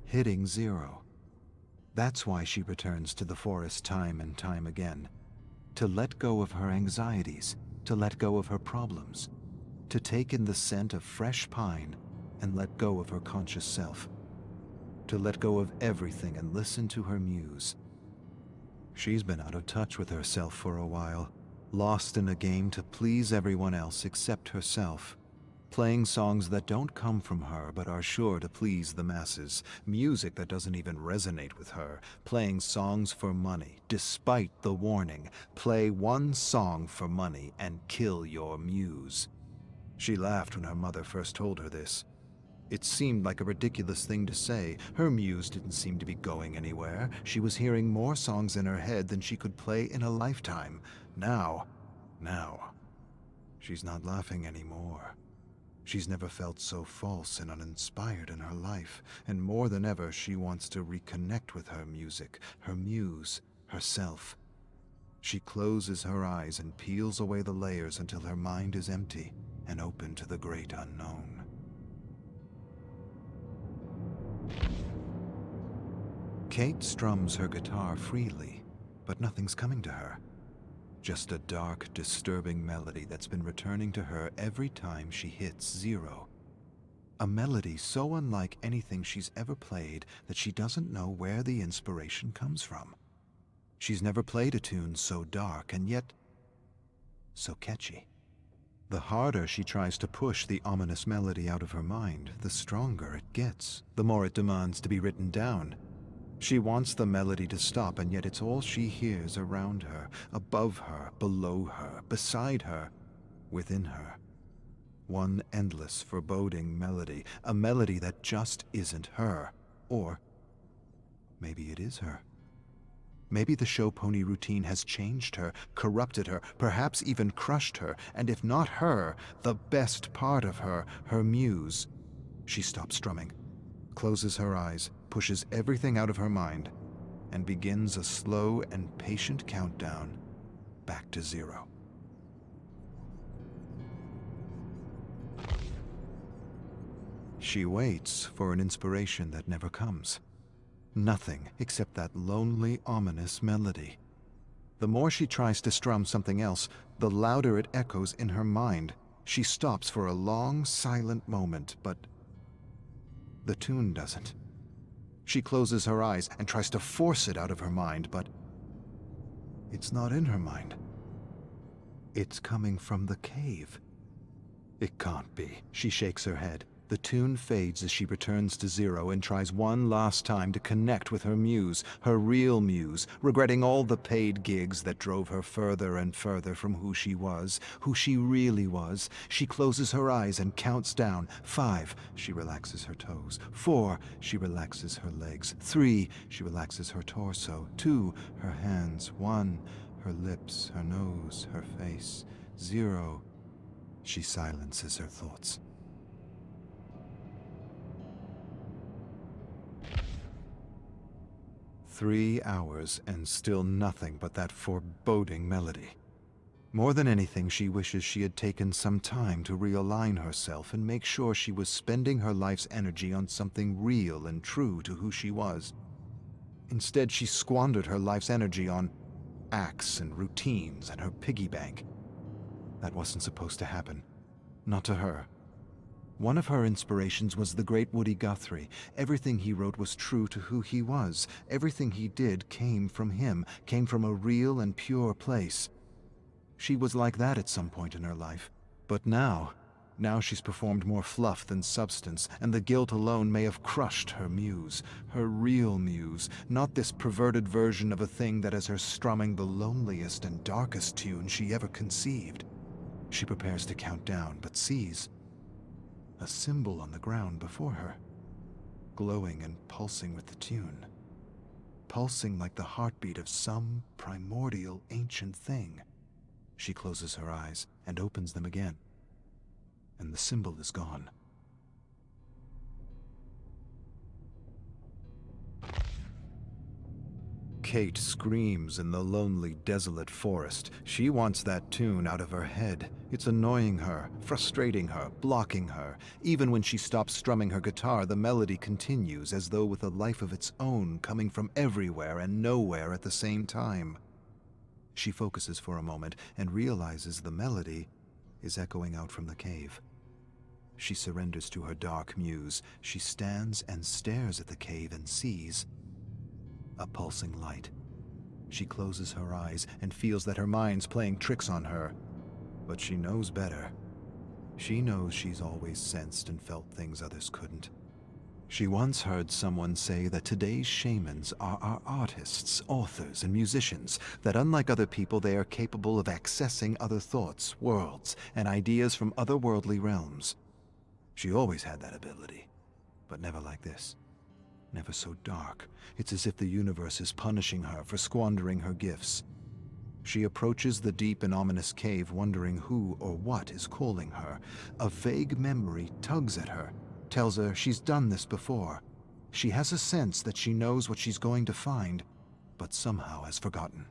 hitting zero. That's why she returns to the forest time and time again. To let go of her anxieties, to let go of her problems, to take in the scent of fresh pine and let go of her conscious self. To let go of everything and listen to her muse. She's been out of touch with herself for a while, lost in a game to please everyone else except herself, playing songs that don't come from her but are sure to please the masses, music that doesn't even resonate with her, playing songs for money, despite the warning, play one song for money and kill your muse. She laughed when her mother first told her this. It seemed like a ridiculous thing to say. Her muse didn't seem to be going anywhere. She was hearing more songs in her head than she could play in a lifetime. Now, she's not laughing anymore. She's never felt so false and uninspired in her life, and more than ever she wants to reconnect with her music, her muse, herself. She closes her eyes and peels away the layers until her mind is empty and open to the great unknown. Kate strums her guitar freely, but nothing's coming to her. Just a dark, disturbing melody that's been returning to her every time she hits zero. A melody so unlike anything she's ever played that she doesn't know where the inspiration comes from. She's never played a tune so dark and yet so catchy. The harder she tries to push the ominous melody out of her mind, the stronger it gets, the more it demands to be written down. She wants the melody to stop, and yet it's all she hears around her, above her, below her, beside her, within her. One endless, foreboding melody, a melody that just isn't her. Or maybe it is her. Maybe the show pony routine has changed her, corrupted her, perhaps even crushed her, and if not her, the best part of her, her muse. She stops strumming, closes her eyes, pushes everything out of her mind, and begins a slow and patient countdown back to zero. She waits for an inspiration that never comes. Nothing except that lonely, ominous melody. The more she tries to strum something else, the louder it echoes in her mind. She stops for a long, silent moment, but the tune doesn't. She closes her eyes and tries to force it out of her mind, but it's not in her mind. It's coming from the cave. It can't be. She shakes her head. The tune fades as she returns to zero and tries one last time to connect with her muse, her real muse, regretting all the paid gigs that drove her further and further from who she was, who she really was. She closes her eyes and counts down. 5, she relaxes her toes. 4, she relaxes her legs. 3, she relaxes her torso. 2, her hands. 1, her lips, her nose, her face. 0, she silences her thoughts. "3 hours and still nothing but that foreboding melody. More than anything, she wishes she had taken some time to realign herself and make sure she was spending her life's energy on something real and true to who she was. Instead, she squandered her life's energy on acts and routines and her piggy bank. That wasn't supposed to happen. Not to her. One of her inspirations was the great Woody Guthrie. Everything he wrote was true to who he was. Everything he did came from him, came from a real and pure place. She was like that at some point in her life. But now she's performed more fluff than substance, and the guilt alone may have crushed her muse, her real muse, not this perverted version of a thing that has her strumming the loneliest and darkest tune she ever conceived. She prepares to count down, but sees a symbol on the ground before her, glowing and pulsing with the tune, pulsing like the heartbeat of some primordial ancient thing. She closes her eyes and opens them again, and the symbol is gone. Kate screams in the lonely, desolate forest. She wants that tune out of her head. It's annoying her, frustrating her, blocking her. Even when she stops strumming her guitar, the melody continues as though with a life of its own, coming from everywhere and nowhere at the same time. She focuses for a moment and realizes the melody is echoing out from the cave. She surrenders to her dark muse. She stands and stares at the cave and sees a pulsing light. She closes her eyes and feels that her mind's playing tricks on her. But she knows better. She knows she's always sensed and felt things others couldn't. She once heard someone say that today's shamans are our artists, authors, and musicians, that unlike other people they are capable of accessing other thoughts, worlds, and ideas from otherworldly realms. She always had that ability, but never like this. Never so dark. It's as if the universe is punishing her for squandering her gifts. She approaches the deep and ominous cave, wondering who or what is calling her. A vague memory tugs at her, tells her she's done this before. She has a sense that she knows what she's going to find, but somehow has forgotten.